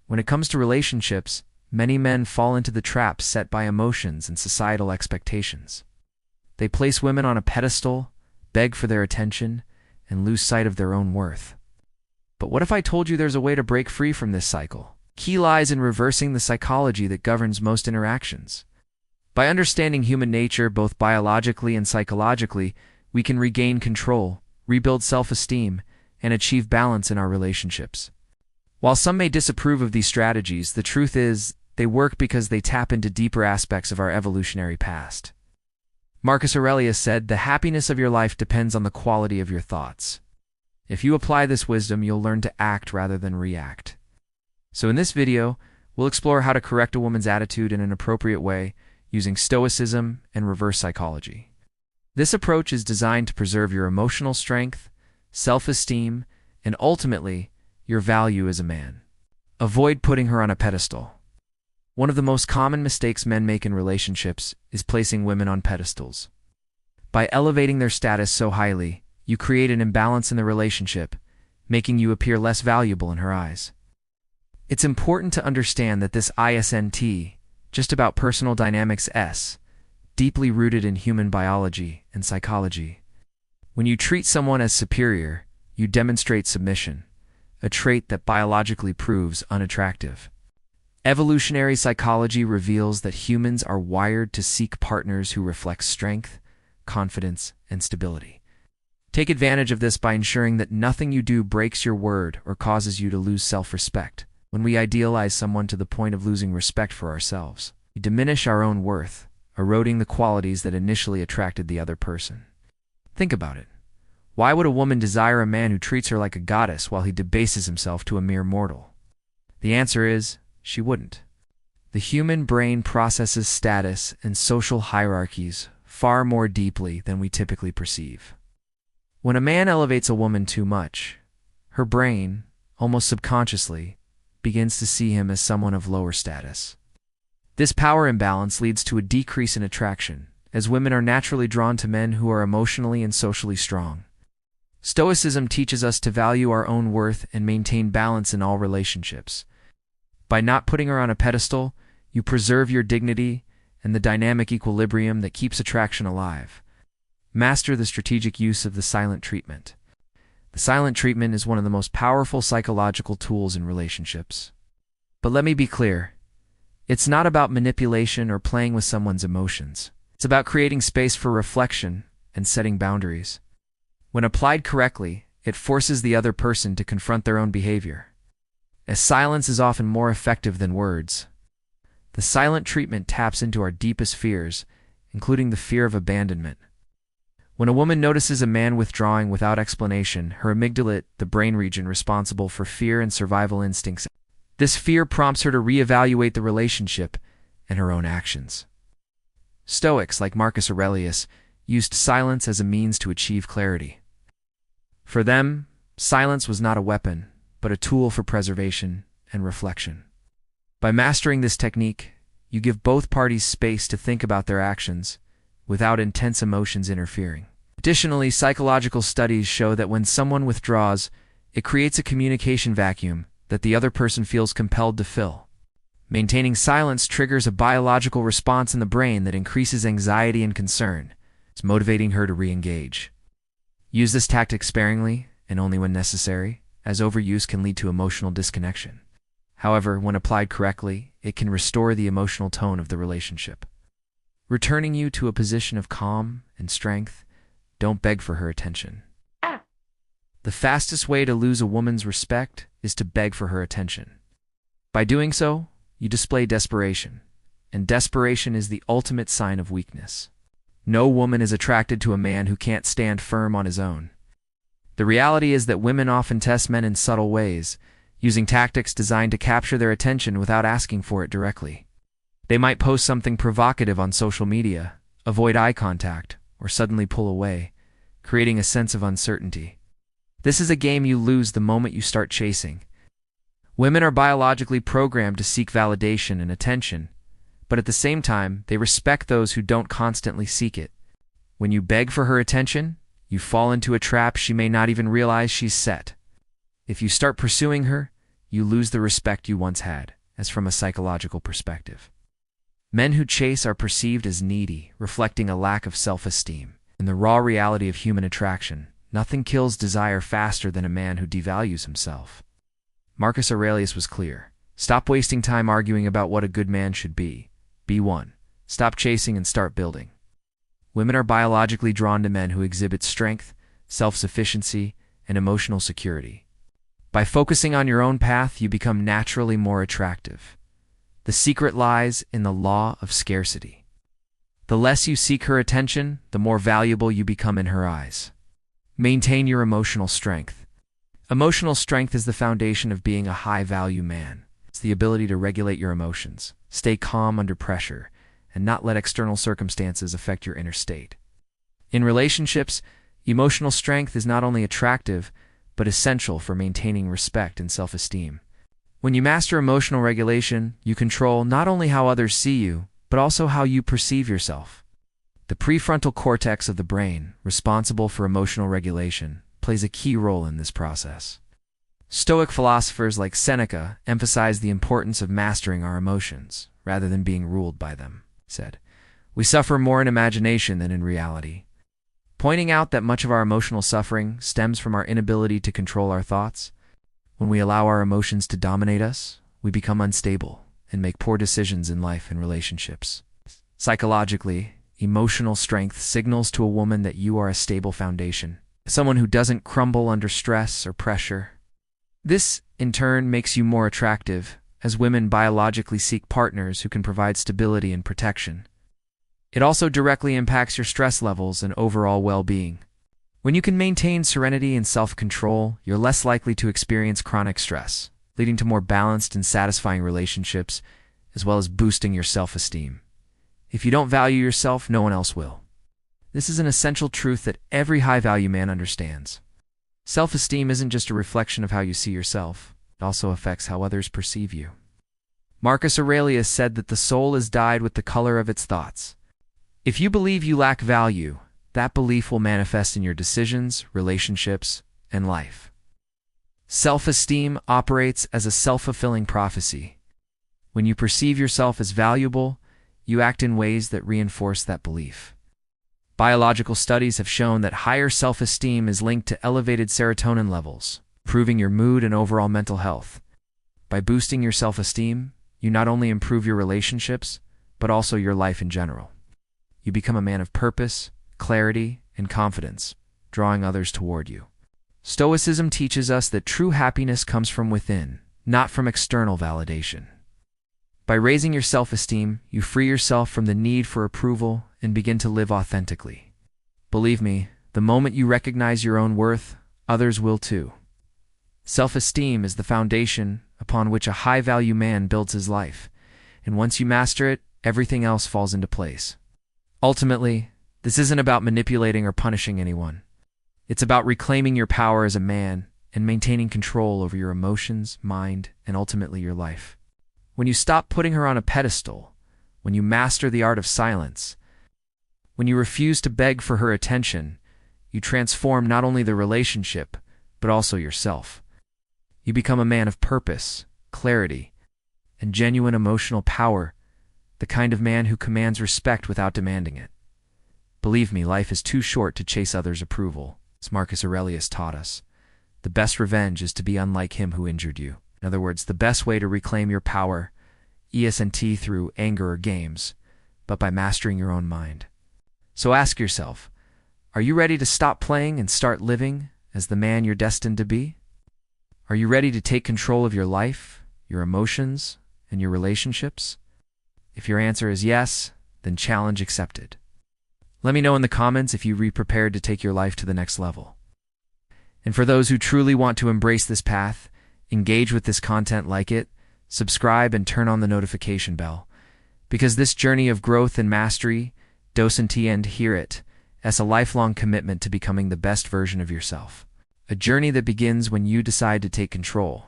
When it comes to relationships, many men fall into the traps set by emotions and societal expectations. They place women on a pedestal, beg for their attention, and lose sight of their own worth. But what if I told you there's a way to break free from this cycle? Key lies in reversing the psychology that governs most interactions. By understanding human nature both biologically and psychologically, we can regain control, rebuild self-esteem, and achieve balance in our relationships. While some may disapprove of these strategies, the truth is they work because they tap into deeper aspects of our evolutionary past. Marcus Aurelius said, "The happiness of your life depends on the quality of your thoughts." If you apply this wisdom, you'll learn to act rather than react. So in this video, we'll explore how to correct a woman's attitude in an appropriate way using stoicism and reverse psychology. This approach is designed to preserve your emotional strength, self-esteem, and ultimately, your value as a man. Avoid putting her on a pedestal. One of the most common mistakes men make in relationships is placing women on pedestals. By elevating their status so highly, you create an imbalance in the relationship, making you appear less valuable in her eyes. It's important to understand that this isn't just about personal dynamics deeply rooted in human biology and psychology. When you treat someone as superior, you demonstrate submission, a trait that biologically proves unattractive. Evolutionary psychology reveals that humans are wired to seek partners who reflect strength, confidence, and stability. Take advantage of this by ensuring that nothing you do breaks your word or causes you to lose self-respect. When we idealize someone to the point of losing respect for ourselves, we diminish our own worth, eroding the qualities that initially attracted the other person. Think about it. Why would a woman desire a man who treats her like a goddess while he debases himself to a mere mortal? The answer is, she wouldn't. The human brain processes status and social hierarchies far more deeply than we typically perceive. When a man elevates a woman too much, her brain, almost subconsciously, begins to see him as someone of lower status. This power imbalance leads to a decrease in attraction, as women are naturally drawn to men who are emotionally and socially strong. Stoicism teaches us to value our own worth and maintain balance in all relationships. By not putting her on a pedestal, you preserve your dignity and the dynamic equilibrium that keeps attraction alive. Master the strategic use of the silent treatment. The silent treatment is one of the most powerful psychological tools in relationships. But let me be clear, it's not about manipulation or playing with someone's emotions. It's about creating space for reflection and setting boundaries. When applied correctly, it forces the other person to confront their own behavior. As silence is often more effective than words, the silent treatment taps into our deepest fears, including the fear of abandonment. When a woman notices a man withdrawing without explanation, her amygdala, the brain region responsible for fear and survival instincts, this fear prompts her to reevaluate the relationship and her own actions. Stoics, like Marcus Aurelius, used silence as a means to achieve clarity. For them, silence was not a weapon, but a tool for preservation and reflection. By mastering this technique, you give both parties space to think about their actions without intense emotions interfering. Additionally, psychological studies show that when someone withdraws, it creates a communication vacuum that the other person feels compelled to fill. Maintaining silence triggers a biological response in the brain that increases anxiety and concern. It's motivating her to re-engage. Use this tactic sparingly and only when necessary, as overuse can lead to emotional disconnection. However, when applied correctly, it can restore the emotional tone of the relationship. Returning you to a position of calm and strength, don't beg for her attention. The fastest way to lose a woman's respect is to beg for her attention. By doing so, you display desperation, and desperation is the ultimate sign of weakness. No woman is attracted to a man who can't stand firm on his own. The reality is that women often test men in subtle ways, using tactics designed to capture their attention without asking for it directly. They might post something provocative on social media, avoid eye contact, or suddenly pull away, creating a sense of uncertainty. This is a game you lose the moment you start chasing. Women are biologically programmed to seek validation and attention, but at the same time, they respect those who don't constantly seek it. When you beg for her attention, you fall into a trap she may not even realize she's set. If you start pursuing her, you lose the respect you once had, as from a psychological perspective. Men who chase are perceived as needy, reflecting a lack of self-esteem. In the raw reality of human attraction, nothing kills desire faster than a man who devalues himself. Marcus Aurelius was clear. Stop wasting time arguing about what a good man should be. Be one. Stop chasing and start building. Women are biologically drawn to men who exhibit strength, self-sufficiency, and emotional security. By focusing on your own path, you become naturally more attractive. The secret lies in the law of scarcity. The less you seek her attention, the more valuable you become in her eyes. Maintain your emotional strength. Emotional strength is the foundation of being a high-value man. It's the ability to regulate your emotions, stay calm under pressure, and not let external circumstances affect your inner state. In relationships, emotional strength is not only attractive, but essential for maintaining respect and self-esteem. When you master emotional regulation, you control not only how others see you, but also how you perceive yourself. The prefrontal cortex of the brain, responsible for emotional regulation, plays a key role in this process. Stoic philosophers like Seneca emphasize the importance of mastering our emotions, rather than being ruled by them. Said, "We suffer more in imagination than in reality," pointing out that much of our emotional suffering stems from our inability to control our thoughts. When we allow our emotions to dominate us, we become unstable and make poor decisions in life and relationships. Psychologically, emotional strength signals to a woman that you are a stable foundation, someone who doesn't crumble under stress or pressure. This, in turn, makes you more attractive, as women biologically seek partners who can provide stability and protection. It also directly impacts your stress levels and overall well-being. When you can maintain serenity and self-control, you're less likely to experience chronic stress, leading to more balanced and satisfying relationships, as well as boosting your self-esteem. If you don't value yourself, no one else will. This is an essential truth that every high-value man understands. Self-esteem isn't just a reflection of how you see yourself. It also affects how others perceive you. Marcus Aurelius said that the soul is dyed with the color of its thoughts. If you believe you lack value, that belief will manifest in your decisions, relationships, and life. Self-esteem operates as a self-fulfilling prophecy. When you perceive yourself as valuable, you act in ways that reinforce that belief. Biological studies have shown that higher self-esteem is linked to elevated serotonin levels, improving your mood and overall mental health. By boosting your self-esteem, you not only improve your relationships, but also your life in general. You become a man of purpose, clarity, and confidence, drawing others toward you. Stoicism teaches us that true happiness comes from within, not from external validation. By raising your self-esteem, you free yourself from the need for approval and begin to live authentically. Believe me, the moment you recognize your own worth, others will too. Self-esteem is the foundation upon which a high-value man builds his life, and once you master it, everything else falls into place. Ultimately, this isn't about manipulating or punishing anyone. It's about reclaiming your power as a man and maintaining control over your emotions, mind, and ultimately your life. When you stop putting her on a pedestal, when you master the art of silence, when you refuse to beg for her attention, you transform not only the relationship, but also yourself. You become a man of purpose, clarity, and genuine emotional power, the kind of man who commands respect without demanding it. Believe me, life is too short to chase others' approval, as Marcus Aurelius taught us. The best revenge is to be unlike him who injured you. In other words, the best way to reclaim your power isn't through anger or games, but by mastering your own mind. So ask yourself, are you ready to stop playing and start living as the man you're destined to be? Are you ready to take control of your life, your emotions, and your relationships? If your answer is yes, then challenge accepted. Let me know in the comments if you're prepared to take your life to the next level. And for those who truly want to embrace this path, engage with this content, like it, subscribe, and turn on the notification bell. Because this journey of growth and mastery doesn't end here. It's a lifelong commitment to becoming the best version of yourself. A journey that begins when you decide to take control